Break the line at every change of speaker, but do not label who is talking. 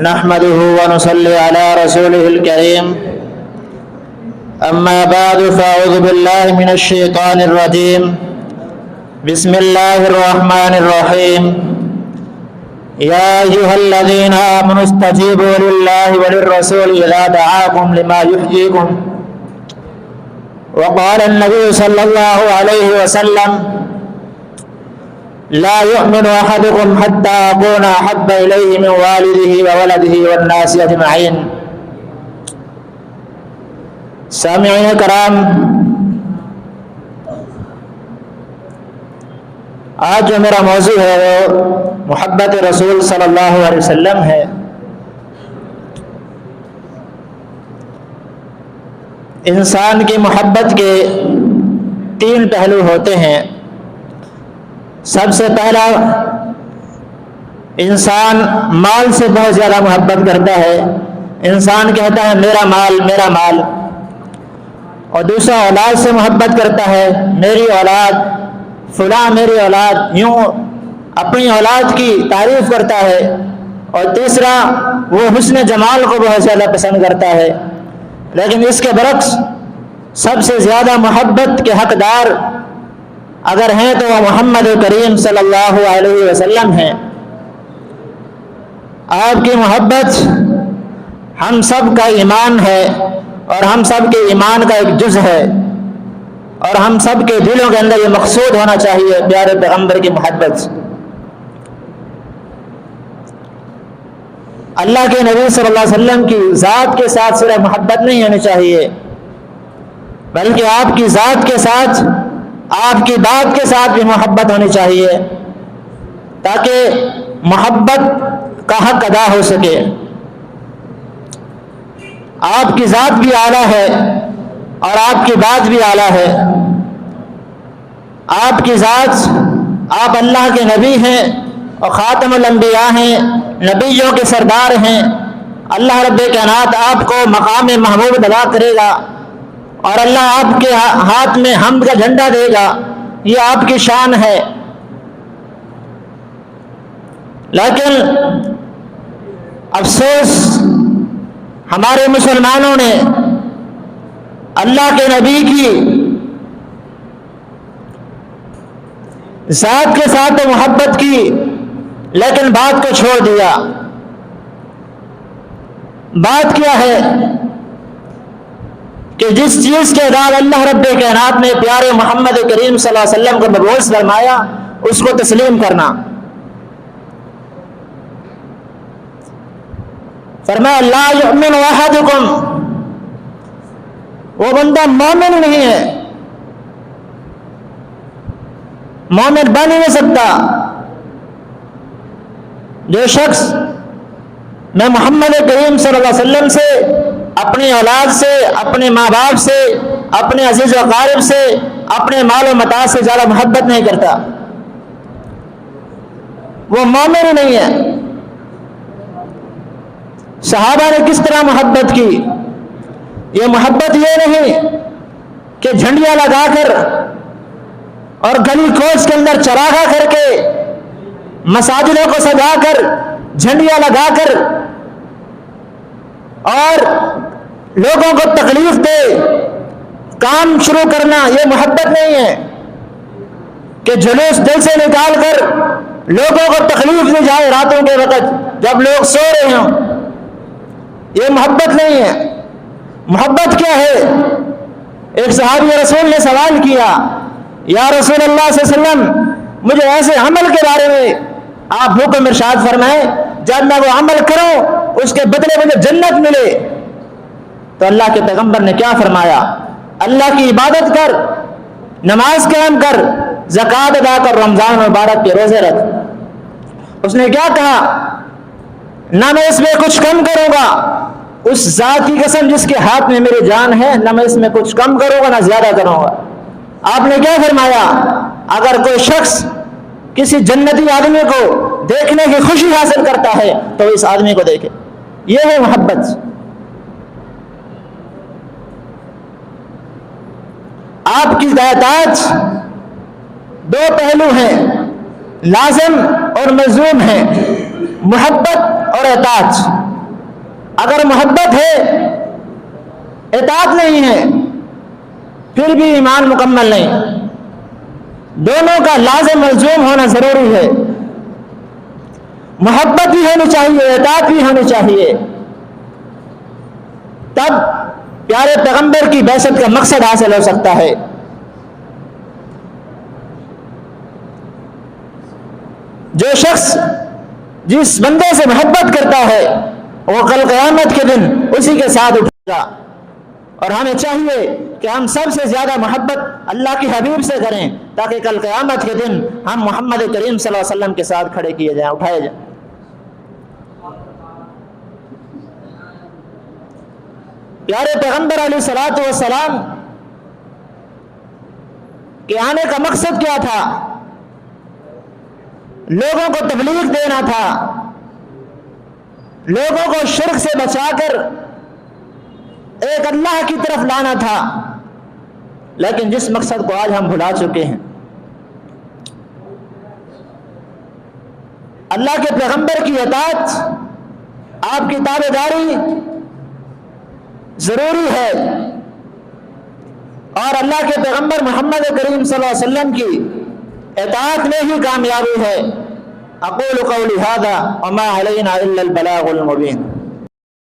نحمده ونصلي على رسوله الكريم أما بعد فأعوذ بالله من الشيطان الرجيم بسم الله الرحمن الرحيم يا أيها الذين آمنوا استجيبوا لله وللرسول إذا دعاكم لما يحييكم وقال النبي صلى الله عليه وسلم لا يؤمن أحدكم حتى أكون أحب إليه من والده وولده والناس أجمعين۔ سامعین کرام، آج جو میرا موضوع ہے وہ محبت رسول صلی اللہ علیہ وسلم ہے۔ انسان کی محبت کے 3 پہلو ہوتے ہیں۔ سب سے پہلا، انسان مال سے بہت زیادہ محبت کرتا ہے۔ انسان کہتا ہے میرا مال میرا مال۔ اور دوسرا، اولاد سے محبت کرتا ہے، میری اولاد، فلاں میری اولاد، یوں اپنی اولاد کی تعریف کرتا ہے۔ اور تیسرا، وہ حسن جمال کو بہت زیادہ پسند کرتا ہے۔ لیکن اس کے برعکس سب سے زیادہ محبت کے حقدار اگر ہیں تو وہ محمد کریم صلی اللہ علیہ وسلم ہیں۔ آپ کی محبت ہم سب کا ایمان ہے، اور ہم سب کے ایمان کا ایک جز ہے، اور ہم سب کے دلوں کے اندر یہ مقصود ہونا چاہیے پیارے پیغمبر کی محبت۔ اللہ کے نبی صلی اللہ علیہ وسلم کی ذات کے ساتھ صرف محبت نہیں ہونی چاہیے، بلکہ آپ کی ذات کے ساتھ، آپ کی بات کے ساتھ بھی محبت ہونی چاہیے، تاکہ محبت کا حق ادا ہو سکے۔ آپ کی ذات بھی اعلیٰ ہے اور آپ کی بات بھی اعلیٰ ہے۔ آپ کی ذات، آپ اللہ کے نبی ہیں اور خاتم الانبیاء ہیں، نبیوں کے سردار ہیں۔ اللہ رب کائنات آپ کو مقام محمود ادا کرے گا، اور اللہ آپ کے ہاتھ میں حمد کا جھنڈا دے گا، یہ آپ کی شان ہے۔ لیکن افسوس، ہمارے مسلمانوں نے اللہ کے نبی کی ذات کے ساتھ تو محبت کی، لیکن بات کو چھوڑ دیا۔ بات کیا ہے کہ جس چیز کے بعد اللہ رب کائنات نے پیارے محمد کریم صلی اللہ علیہ وسلم کو مبعوث فرمایا، اس کو تسلیم کرنا۔ فرمایا لا یؤمن احدکم، وہ بندہ مومن نہیں ہے، مومن بن ہی نہیں سکتا جو شخص میں محمد کریم صلی اللہ علیہ وسلم سے، اپنی اولاد سے، اپنے ماں باپ سے، اپنے عزیز و اقارب سے، اپنے مال و متاع سے زیادہ محبت نہیں کرتا، وہ مومن ہی نہیں ہے۔ صحابہ نے کس طرح محبت کی؟ یہ محبت یہ نہیں کہ جھنڈیاں لگا کر اور گلی کوچ کے اندر چراغاں کر کے، مساجدوں کو سجا کر، جھنڈیاں لگا کر اور لوگوں کو تکلیف دے کام شروع کرنا، یہ محبت نہیں ہے۔ کہ جلوس دل سے نکال کر لوگوں کو تکلیف دی جائے راتوں کے وقت جب لوگ سو رہے ہوں، یہ محبت نہیں ہے۔ محبت کیا ہے؟ ایک صحابی رسول نے سوال کیا، یا رسول اللہ صلی اللہ علیہ وسلم، مجھے ایسے عمل کے بارے میں آپ حکم ارشاد فرمائیں جب میں وہ عمل کروں اس کے بدلے مجھے جنت ملے۔ تو اللہ کے پیغمبر نے کیا فرمایا؟ اللہ کی عبادت کر، نماز قائم کر، زکوٰۃ ادا کر، رمضان مبارک کے روزے رکھ۔ اس نے کیا کہا؟ نہ میں اس میں کچھ کم کروں گا، اس ذات کی قسم جس کے ہاتھ میں میری جان ہے، نہ میں اس میں کچھ کم کروں گا نہ زیادہ کروں گا۔ آپ نے کیا فرمایا؟ اگر کوئی شخص کسی جنتی آدمی کو دیکھنے کی خوشی حاصل کرتا ہے تو اس آدمی کو دیکھے، یہ ہے محبت۔ آپ کی اطاعت 2 پہلو ہیں، لازم اور ملزوم ہیں محبت اور اطاعت. اگر محبت ہے اطاعت نہیں ہے پھر بھی ایمان مکمل نہیں. دونوں کا لازم ملزوم ہونا ضروری ہے. محبت بھی ہونی چاہیے, اطاعت بھی ہونی چاہیے, تب پیارے پیغمبر کی بعثت کا مقصد حاصل ہو سکتا ہے. جو شخص جس بندے سے محبت کرتا ہے وہ کل قیامت کے دن اسی کے ساتھ اٹھے گا. اور ہمیں چاہیے کہ ہم سب سے زیادہ محبت اللہ کے حبیب سے کریں تاکہ کل قیامت کے دن ہم محمد کریم صلی اللہ علیہ وسلم کے ساتھ کھڑے کیے جائیں, اٹھائے جائیں. پیارے پیغمبر علیہ الصلوۃ والسلام کے آنے کا مقصد کیا تھا؟ لوگوں کو تبلیغ دینا تھا, لوگوں کو شرک سے بچا کر ایک اللہ کی طرف لانا تھا. لیکن جس مقصد کو آج ہم بھلا چکے ہیں. اللہ کے پیغمبر کی اطاعت, آپ کی تابعداری ضروری ہے, اور اللہ کے پیغمبر محمد کریم صلی اللہ علیہ وسلم کی اطاعت میں ہی کامیابی ہے. اقول قولی ھذا وما علینا الا البلاغ المبین.